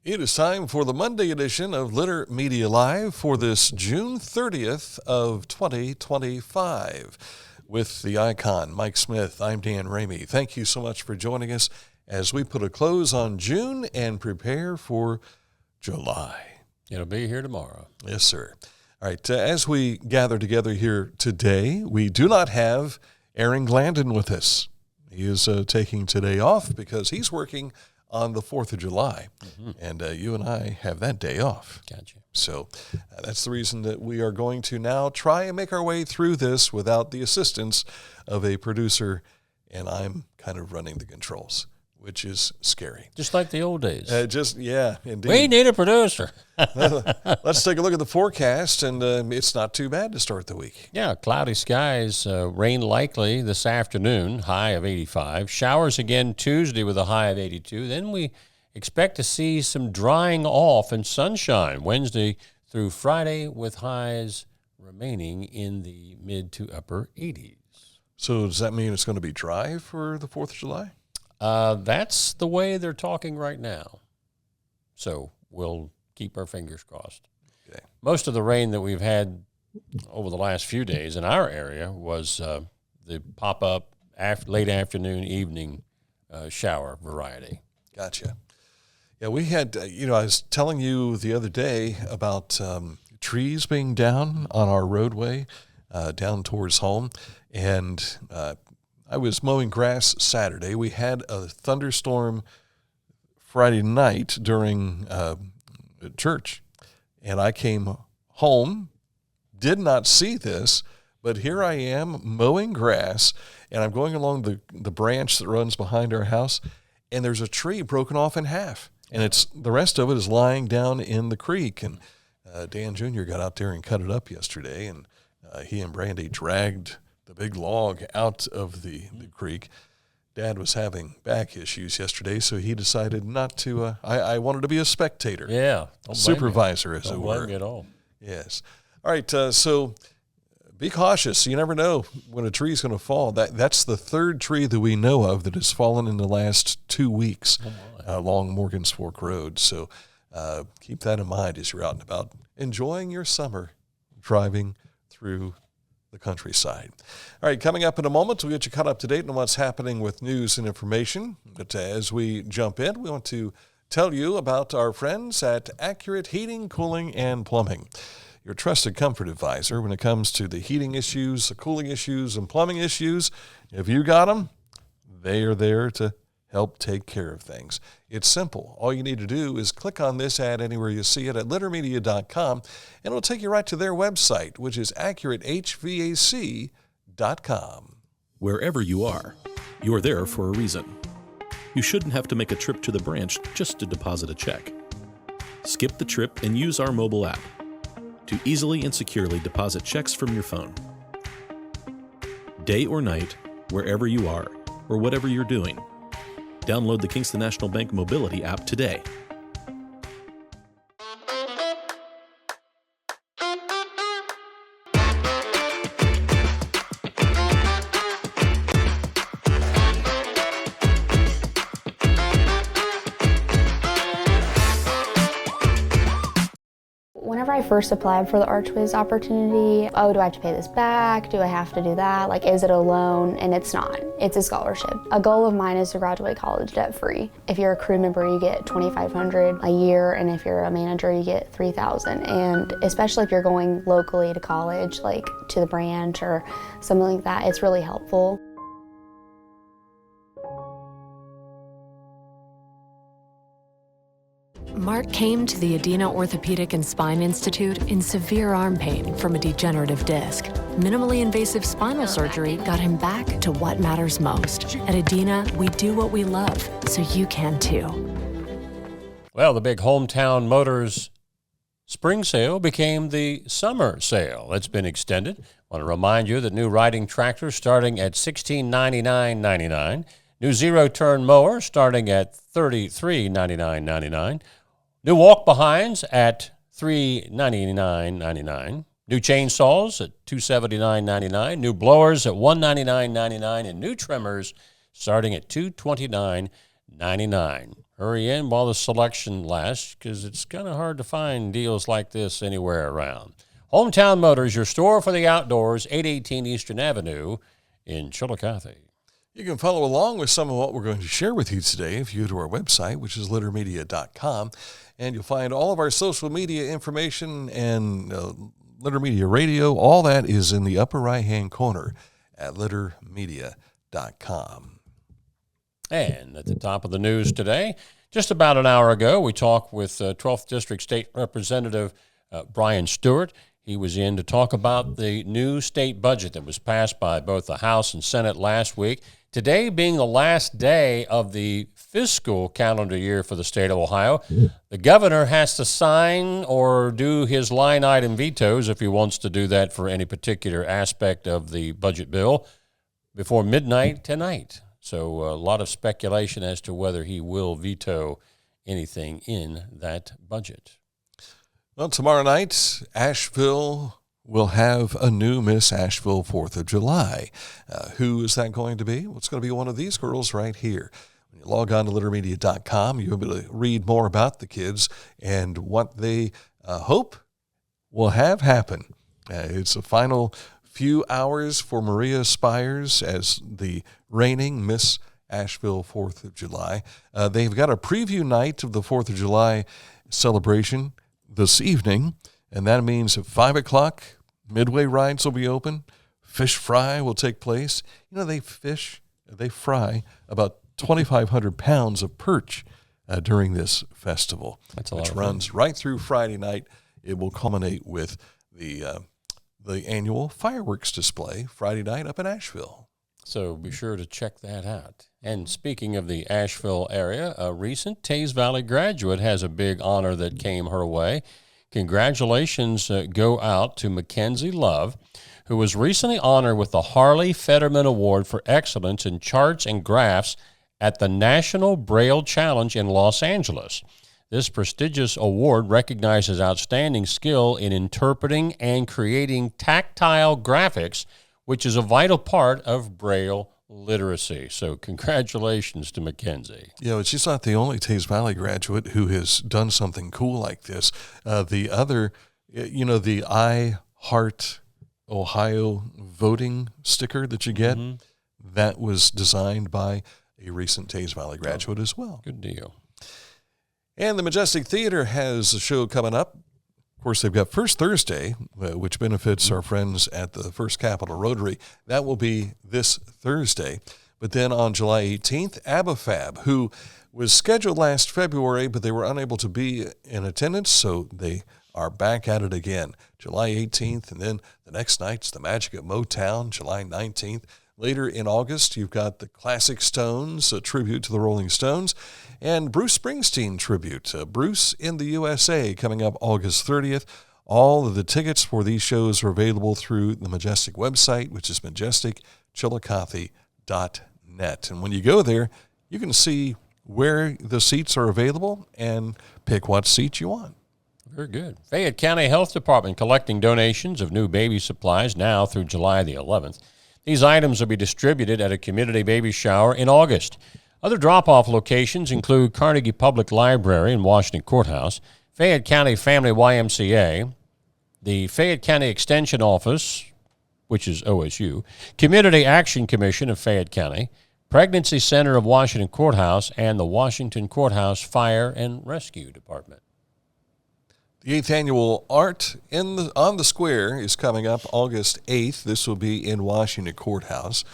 It is time for the Monday edition of Litter Media Live for this June 30th of 2025. With the icon, Mike Smith, I'm Dan Ramey. Thank you so much for joining us as we put a close on June and prepare for July. It'll be here tomorrow. Yes, sir. All right, as we gather together here today, we do not have Aaron Glandon with us. He is taking today off because he's working on the 4th of July, and you and I have that day off. Gotcha. So that's the reason that we are going to now try and make our way through this without the assistance of a producer, and I'm kind of running the controls, which is scary. Just like the old days. Yeah, indeed. We need a producer. Let's take a look at the forecast, and it's not too bad to start the week. Yeah, cloudy skies, rain likely this afternoon, high of 85. Showers again Tuesday with a high of 82. Then we expect to see some drying off and sunshine Wednesday through Friday with highs remaining in the mid to upper 80s. So does that mean it's going to be dry for the 4th of July? That's the way they're talking right now. So we'll keep our fingers crossed. Okay. Most of the rain that we've had over the last few days in our area was the pop-up late afternoon, evening shower variety. Gotcha. Yeah, we had, I was telling you the other day about trees being down on our roadway down towards home, and I was mowing grass Saturday. We had a thunderstorm Friday night during church, and I came home, did not see this, but here I am mowing grass, and I'm going along the branch that runs behind our house, and there's a tree broken off in half, and the rest of it is lying down in the creek. And Dan Jr. got out there and cut it up yesterday, and he and Brandy dragged the big log out of the creek. Dad was having back issues yesterday, so he decided not to. I wanted to be a spectator. Yeah. Supervisor, as it were. Don't blame you at all. Yes. All right, so be cautious. You never know when a tree's going to fall. That's the third tree that we know of that has fallen in the last 2 weeks along Morgan's Fork Road. So keep that in mind as you're out and about enjoying your summer driving through the countryside. All right, coming up in a moment, we'll get you caught up to date on what's happening with news and information. But as we jump in, we want to tell you about our friends at Accurate Heating, Cooling, and Plumbing. Your trusted comfort advisor when it comes to the heating issues, the cooling issues, and plumbing issues. If you got them, they are there to help take care of things. It's simple. All you need to do is click on this ad anywhere you see it at littermedia.com, and it'll take you right to their website, which is accuratehvac.com. Wherever you are there for a reason. You shouldn't have to make a trip to the branch just to deposit a check. Skip the trip and use our mobile app to easily and securely deposit checks from your phone. Day or night, wherever you are, or whatever you're doing, download the Kingston National Bank Mobility app today. Whenever I first applied for the Archways opportunity, do I have to pay this back? Do I have to do that? Is it a loan? And it's not. It's a scholarship. A goal of mine is to graduate college debt-free. If you're a crew member, you get $2,500 a year, and if you're a manager, you get $3,000. And especially if you're going locally to college, like to the branch or something like that, it's really helpful. Mark came to the Adina Orthopedic and Spine Institute in severe arm pain from a degenerative disc. Minimally invasive spinal surgery got him back to what matters most. At Adina, we do what we love, so you can too. Well, the big Hometown Motors spring sale became the summer sale. It's been extended. I want to remind you that new riding tractors starting at $1699.99. New zero-turn mower starting at $3399.99. New walk-behinds at $399.99. New chainsaws at $279.99. New blowers at $199.99. And new trimmers starting at $229.99. hurry in while the selection lasts, because it's kind of hard to find deals like this anywhere around. Hometown Motors, your store for the outdoors, 818 Eastern Avenue in Chillicothe. You can follow along with some of what we're going to share with you today if you go to our website, which is littermedia.com, and you'll find all of our social media information and Litter Media Radio. All that is in the upper right-hand corner at littermedia.com. And at the top of the news today, just about an hour ago, we talked with 12th District State Representative Brian Stewart. He was in to talk about the new state budget that was passed by both the House and Senate last week. Today being the last day of the fiscal calendar year for the state of Ohio, the governor has to sign or do his line item vetoes if he wants to do that for any particular aspect of the budget bill before midnight tonight. So a lot of speculation as to whether he will veto anything in that budget. Well, tomorrow night, Asheville will have a new Miss Asheville 4th of July. Who is that going to be? Well, it's going to be one of these girls right here. When you log on to littermedia.com, you'll be able to read more about the kids and what they hope will have happen. It's the final few hours for Maria Spires as the reigning Miss Asheville 4th of July. They've got a preview night of the 4th of July celebration this evening, and that means at 5 o'clock, Midway rides will be open. Fish fry will take place. You know, they fry about 2,500 pounds of perch during this festival, which runs right through Friday night. It will culminate with the annual fireworks display Friday night up in Asheville. So be sure to check that out. And speaking of the Asheville area, a recent Teays Valley graduate has a big honor that came her way. Congratulations go out to Mackenzie Love, who was recently honored with the Harley Fetterman Award for Excellence in Charts and Graphs at the National Braille Challenge in Los Angeles. This prestigious award recognizes outstanding skill in interpreting and creating tactile graphics, which is a vital part of Braille literacy. So congratulations to Mackenzie. Yeah, but she's not the only Teays Valley graduate who has done something cool like this. The other, the I Heart Ohio voting sticker that you get, that was designed by a recent Teays Valley graduate as well. Good deal. And the Majestic Theater has a show coming up. Of course, they've got First Thursday, which benefits our friends at the First Capital Rotary. That will be this Thursday. But then on July 18th, ABBAFAB, who was scheduled last February, but they were unable to be in attendance, so they are back at it again. July 18th, and then the next night's the Magic at Motown, July 19th. Later in August, you've got the Classic Stones, a tribute to the Rolling Stones, and Bruce Springsteen tribute. Bruce in the USA coming up August 30th. All of the tickets for these shows are available through the Majestic website, which is majesticchillicothe.net. And when you go there, you can see where the seats are available and pick what seat you want. Very good. Fayette County Health Department collecting donations of new baby supplies now through July the 11th. These items will be distributed at a community baby shower in August. Other drop-off locations include Carnegie Public Library and Washington Courthouse, Fayette County Family YMCA, the Fayette County Extension Office, which is OSU, Community Action Commission of Fayette County, Pregnancy Center of Washington Courthouse, and the Washington Courthouse Fire and Rescue Department. The 8th annual Art on the Square is coming up August 8th. This will be in Washington Courthouse.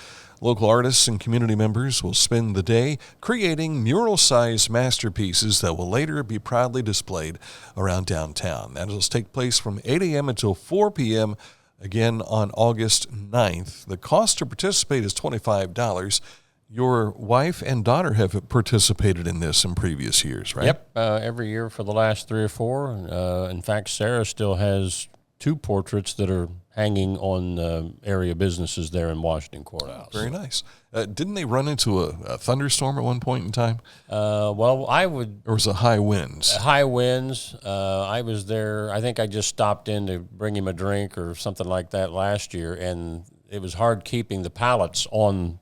Local artists and community members will spend the day creating mural-sized masterpieces that will later be proudly displayed around downtown. That will take place from 8 a.m. until 4 p.m., again on August 9th. The cost to participate is $25. Your wife and daughter have participated in this in previous years, right? Yep, every year for the last 3 or 4. In fact, Sarah still has 2 portraits that are hanging on area businesses there in Washington Courthouse. Very nice. Didn't they run into a thunderstorm at one point in time? Or was it high winds? High winds. I was there. I think I just stopped in to bring him a drink or something like that last year, and it was hard keeping the pallets on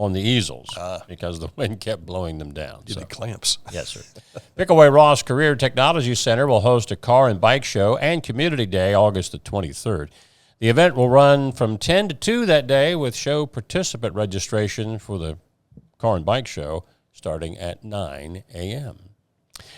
on the easels because the wind kept blowing them down. Did the clamps. Yes, sir. Pickaway Ross Career Technology Center will host a car and bike show and Community Day August the 23rd. The event will run from 10 to 2 that day with show participant registration for the car and bike show starting at 9 a.m.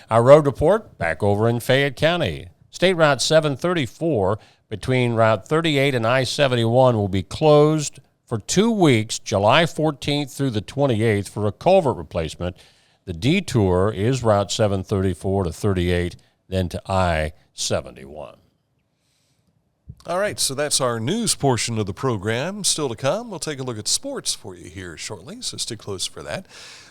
Our road report back over in Fayette County. State Route 734 between Route 38 and I-71 will be closed for 2 weeks, July 14th through the 28th, for a culvert replacement. The detour is Route 734 to 38, then to I-71. All right, so that's our news portion of the program. Still to come, we'll take a look at sports for you here shortly, so stick close for that.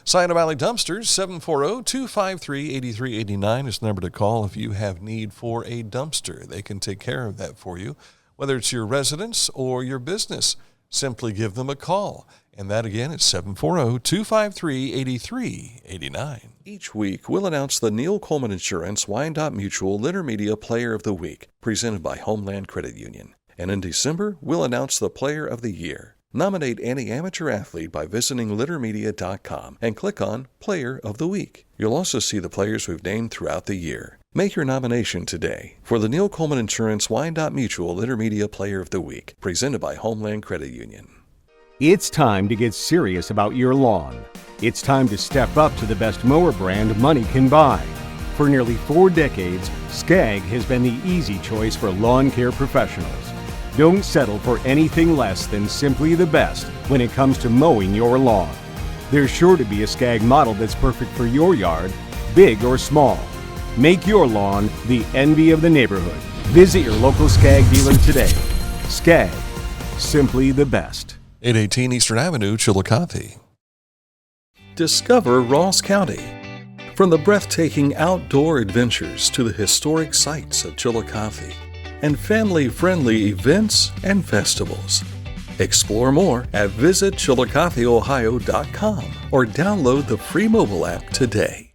Scion Valley Dumpsters, 740-253-8389 is the number to call if you have need for a dumpster. They can take care of that for you, whether it's your residence or your business. Simply give them a call. And that again is 740-253-8389. Each week, we'll announce the Neil Coleman Insurance Wyandotte Mutual Litter Media Player of the Week, presented by Homeland Credit Union. And in December, we'll announce the Player of the Year. Nominate any amateur athlete by visiting littermedia.com and click on Player of the Week. You'll also see the players we've named throughout the year. Make your nomination today for the Neil Coleman Insurance Wyandotte Mutual Litter Media Player of the Week, presented by Homeland Credit Union. It's time to get serious about your lawn. It's time to step up to the best mower brand money can buy. For nearly 4 decades, Skag has been the easy choice for lawn care professionals. Don't settle for anything less than simply the best when it comes to mowing your lawn. There's sure to be a Skag model that's perfect for your yard, big or small. Make your lawn the envy of the neighborhood. Visit your local Skag dealer today. Skag, simply the best. 818 Eastern Avenue, Chillicothe. Discover Ross County. From the breathtaking outdoor adventures to the historic sights of Chillicothe and family-friendly events and festivals. Explore more at visitchillicotheohio.com or download the free mobile app today.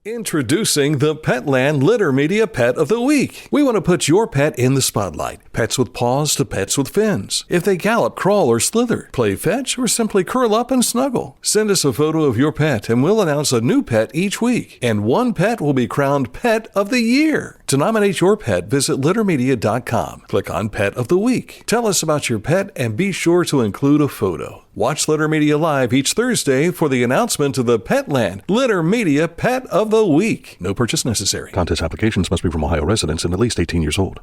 Introducing the Petland Litter Media Pet of the Week. We want to put your pet in the spotlight. Pets with paws to pets with fins. If they gallop, crawl, or slither, play fetch, or simply curl up and snuggle. Send us a photo of your pet and we'll announce a new pet each week. And one pet will be crowned Pet of the Year. To nominate your pet, visit littermedia.com. Click on Pet of the Week. Tell us about your pet and be sure to include a photo. Watch Litter Media Live each Thursday for the announcement of the Petland Litter Media Pet of the Week. No purchase necessary. Contest applications must be from Ohio residents and at least 18 years old.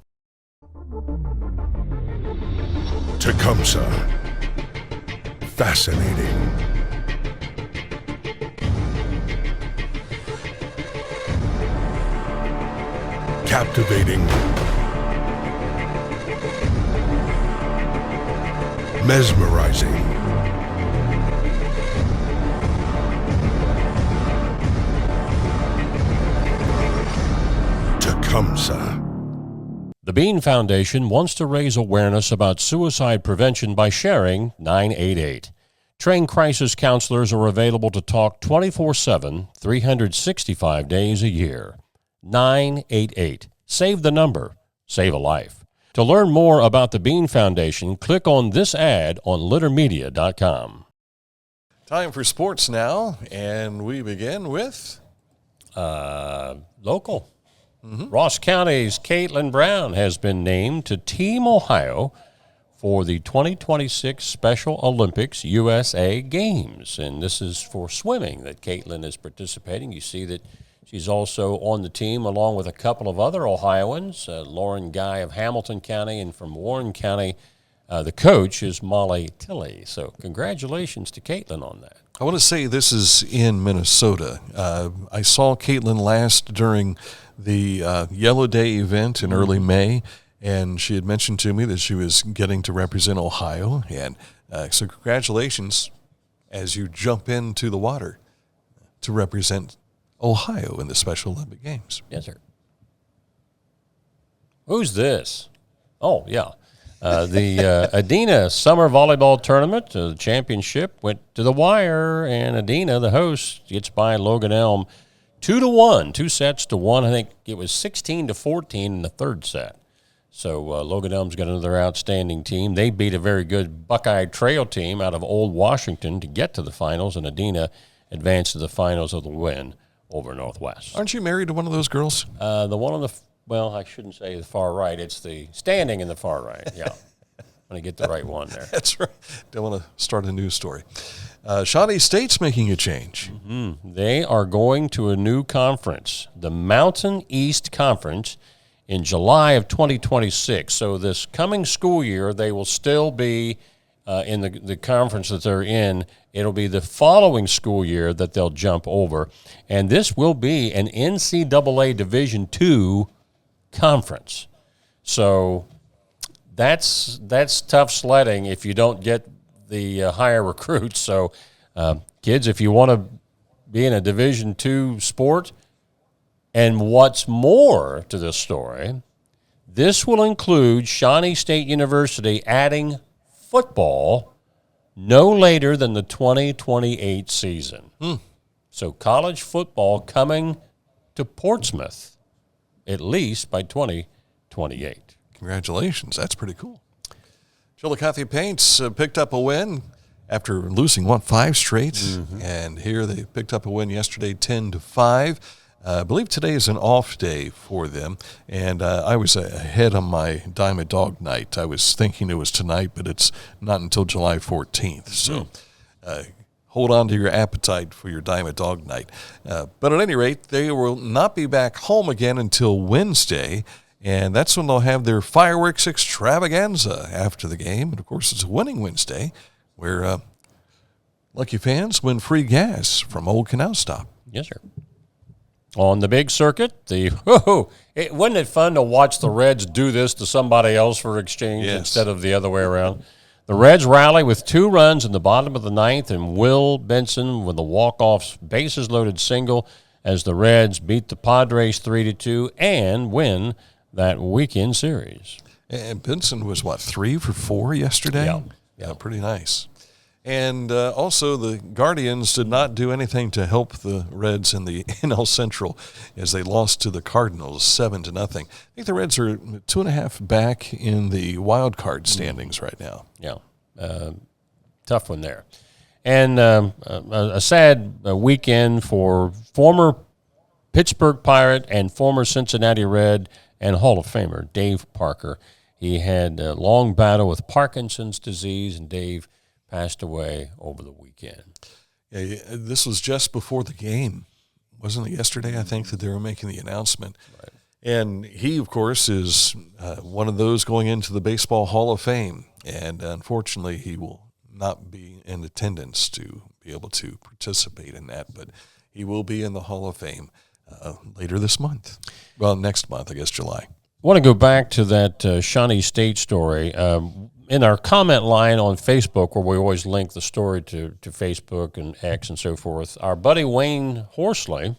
Tecumseh. Fascinating. Captivating. Mesmerizing. Tecumseh. The Bean Foundation wants to raise awareness about suicide prevention by sharing 988. Trained crisis counselors are available to talk 24/7, 365 days a year. 988. Save the number. Save a life. To learn more about the Bean Foundation, click on this ad on littermedia.com. Time for sports now, and we begin with Local. Ross County's Caitlin Brown has been named to Team Ohio for the 2026 Special Olympics USA Games. And this is for swimming that Caitlin is participating. You see that she's also on the team along with a couple of other Ohioans, Lauren Guy of Hamilton County, and from Warren County, the coach is Molly Tilley. So congratulations to Caitlin on that. I want to say this is in Minnesota. I saw Caitlin last during the Yellow Day event in early May, and she had mentioned to me that she was getting to represent Ohio. And so congratulations as you jump into the water to represent Ohio in the Special Olympic Games. Yes, sir. Who's this? Oh, yeah. The Adena Summer Volleyball Tournament, the championship, went to the wire, and Adena, the host, gets by Logan Elm 2-1, 2 sets to 1. I think it was 16-14 in the third set. So Logan Elm's got another outstanding team. They beat a very good Buckeye Trail team out of Old Washington to get to the finals, and Adina advanced to the finals of the win over Northwest. Aren't you married to one of those girls? The one on the, well, I shouldn't say the far right. It's the standing in the far right, yeah. I'm going to get the right one there. That's right. Don't want to start a news story. Shawnee State's making a change. Mm-hmm. They are going to a new conference, the Mountain East Conference, in July of 2026. So this coming school year, they will still be in the conference that they're in. It'll be the following school year that they'll jump over. And this will be an NCAA Division II conference. So that's tough sledding if you don't get the higher recruits. So, kids, if you want to be in a Division II sport, and what's more to this story, this will include Shawnee State University adding football no later than the 2028 season. So college football coming to Portsmouth at least by 2028. Congratulations. That's pretty cool. Chillicothe Paints picked up a win after losing, 5 straight. Mm-hmm. And here they picked up a win yesterday, 10-5. I believe today is an off day for them. And I was ahead on my Diamond Dog Night. I was thinking it was tonight, but it's not until July 14th. So hold on to your appetite for your Diamond Dog Night. But at any rate, they will not be back home again until Wednesday. And that's when they'll have their fireworks extravaganza after the game. And, of course, it's a winning Wednesday where lucky fans win free gas from Old Canal Stop. Yes, sir. On the big circuit, wasn't it fun to watch the Reds do this to somebody else for exchange instead of the other way around? The Reds rally with 2 runs in the bottom of the 9th, and Will Benson with a walk-off bases-loaded single as the Reds beat the Padres 3-2 and win that weekend series. And Benson was, 3 for 4 yesterday? Yeah, pretty nice. And also the Guardians did not do anything to help the Reds in the NL Central as they lost to the Cardinals 7-0. I think the Reds are 2.5 back in the wild card standings right now. Yeah, tough one there. And a sad weekend for former Pittsburgh Pirate and former Cincinnati Red and Hall of Famer Dave Parker. He had a long battle with Parkinson's disease, and Dave passed away over the weekend. Yeah, this was just before the game. Wasn't it yesterday, I think, that they were making the announcement? Right. And he, of course, is one of those going into the Baseball Hall of Fame. And unfortunately, he will not be in attendance to be able to participate in that. But he will be in the Hall of Fame later this month. Well, next month, I guess, July. I want to go back to that Shawnee State story. In our comment line on Facebook, where we always link the story to Facebook and X and so forth, our buddy Wayne Horsley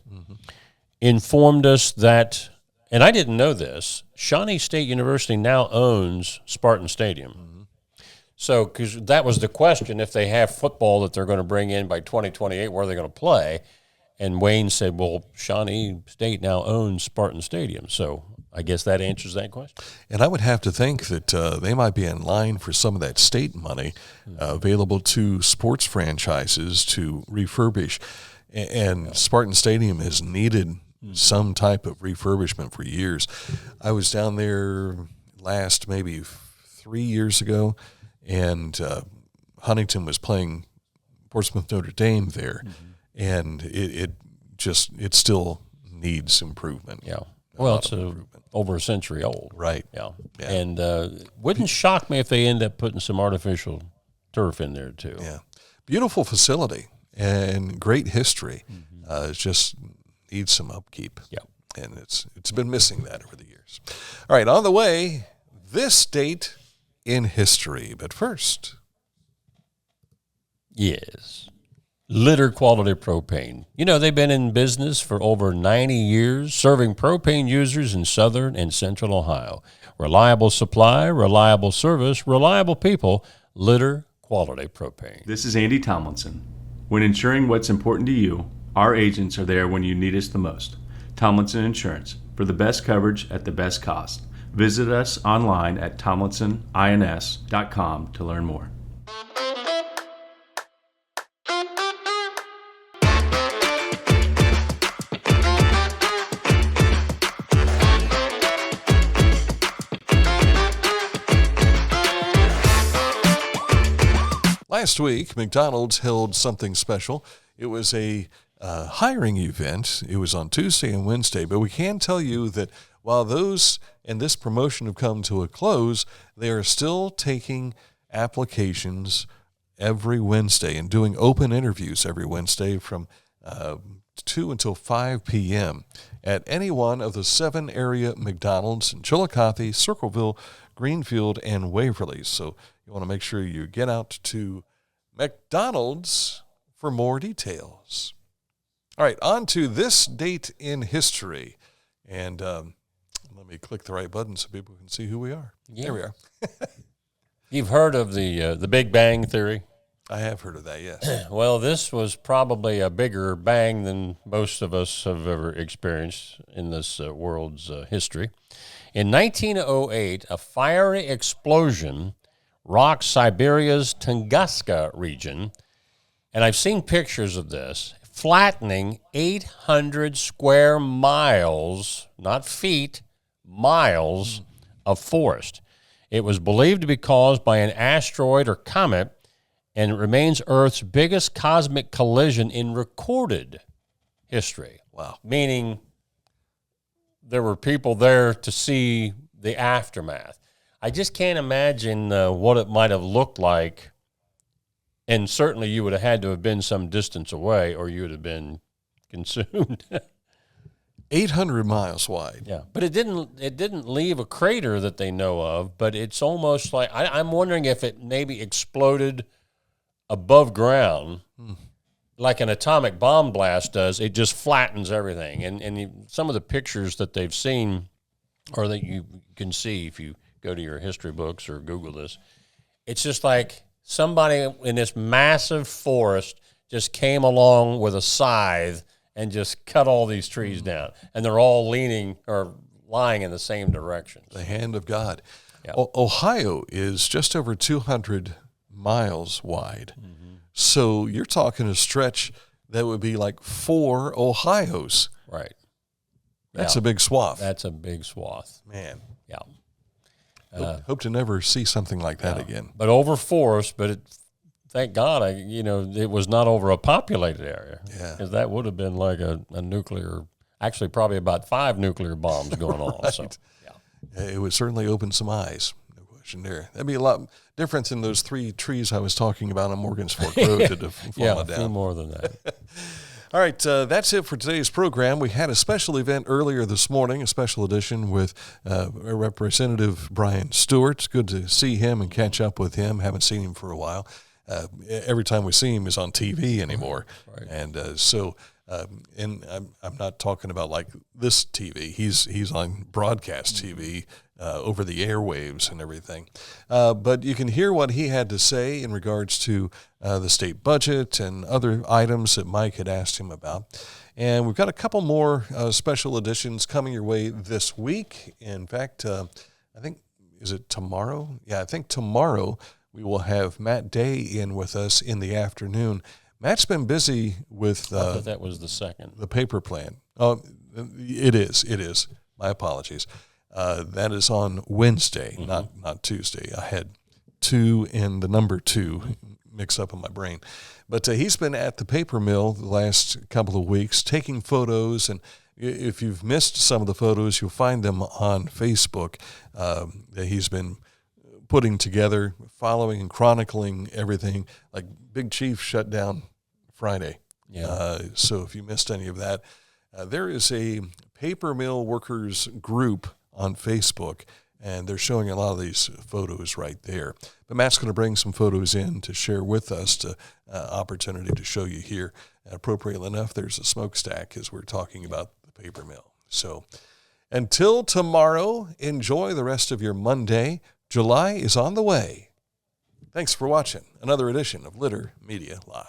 informed us that, and I didn't know this, Shawnee State University now owns Spartan Stadium. So, because that was the question, if they have football that they're going to bring in by 2028, where are they going to play? And Wayne said, well, Shawnee State now owns Spartan Stadium. So I guess that answers that question. And I would have to think that they might be in line for some of that state money available to sports franchises to refurbish. And Spartan Stadium has needed some type of refurbishment for years. I was down there last maybe 3 years ago, and Huntington was playing Portsmouth Notre Dame there, and it still needs improvement. Yeah. Well, it's over a century old. Right. Yeah. And wouldn't shock me if they end up putting some artificial turf in there, too. Yeah. Beautiful facility and great history. It just needs some upkeep. Yeah. And it's been missing that over the years. All right, on the way, this date in history. But first. Yes. Litter Quality Propane. You know, they've been in business for over 90 years, serving propane users in southern and central Ohio. Reliable supply, reliable service, reliable people. Litter Quality Propane. This is Andy Tomlinson. When ensuring what's important to you, our agents are there when you need us the most. Tomlinson Insurance, for the best coverage at the best cost. Visit us online at tomlinsonins.com to learn more. Last week, McDonald's held something special. It was a hiring event. It was on Tuesday and Wednesday, but we can tell you that while those and this promotion have come to a close, they are still taking applications every Wednesday and doing open interviews every Wednesday from 2 until 5 p.m. at any one of the 7 area McDonald's in Chillicothe, Circleville, Greenfield, and Waverly. So you want to make sure you get out to McDonald's for more details. All right, on to this date in history. And let me click the right button so people can see who we are. Yeah. There we are. You've heard of the Big Bang Theory? I have heard of that, yes. Well, this was probably a bigger bang than most of us have ever experienced in this world's history. In 1908, a fiery explosion rocked Siberia's Tunguska region, and I've seen pictures of this, flattening 800 square miles, not feet, miles of forest. It was believed to be caused by an asteroid or comet, and it remains Earth's biggest cosmic collision in recorded history. Wow. Meaning there were people there to see the aftermath. I just can't imagine what it might have looked like, and certainly you would have had to have been some distance away or you would have been consumed. 800 miles wide. Yeah, but it didn't leave a crater that they know of, but it's almost like, I'm wondering if it maybe exploded above ground, like an atomic bomb blast does. It just flattens everything. And some of the pictures that they've seen, or that you can see if you go to your history books or Google this, it's just like somebody in this massive forest just came along with a scythe and just cut all these trees down. And they're all leaning or lying in the same direction. The hand of God. Yeah. Ohio is just over 200 miles wide. Mm-hmm. So you're talking a stretch that would be like 4 Ohios. Right. That's a big swath. That's a big swath. Man. Yeah. Hope to never see something like that again. But over forest, but thank God, it was not over a populated area. Yeah. Because that would have been like a nuclear, actually probably about 5 nuclear bombs going on. Right. So, yeah. It would certainly open some eyes. No question there. That'd be a lot different than those 3 trees I was talking about on Morgan's Fork Road that have fallen down. Yeah, a few more than that. All right, that's it for today's program. We had a special event earlier this morning, a special edition with Representative Brian Stewart. It's good to see him and catch up with him. Haven't seen him for a while. Every time we see him is on TV anymore. Right. And and I'm not talking about like this TV. He's on broadcast TV over the airwaves and everything. But you can hear what he had to say in regards to the state budget and other items that Mike had asked him about. And we've got a couple more special editions coming your way this week. In fact, I think, is it tomorrow? Yeah, I think tomorrow we will have Matt Day in with us in the afternoon. Matt's been busy with I thought that was the second. The paper plan. Oh, it is. My apologies. That is on Wednesday, not Tuesday. I had 2 and the number 2 mixed up in my brain. But he's been at the paper mill the last couple of weeks taking photos, and if you've missed some of the photos, you'll find them on Facebook that he's been putting together, following and chronicling everything. Like Big Chief shut down Friday. Yeah. So if you missed any of that, there is a paper mill workers group on Facebook, and they're showing a lot of these photos right there. But Matt's going to bring some photos in to share with us, to opportunity to show you here. And appropriately enough, there's a smokestack as we're talking about the paper mill. So until tomorrow, enjoy the rest of your Monday. July is on the way. Thanks for watching another edition of Litter Media Live.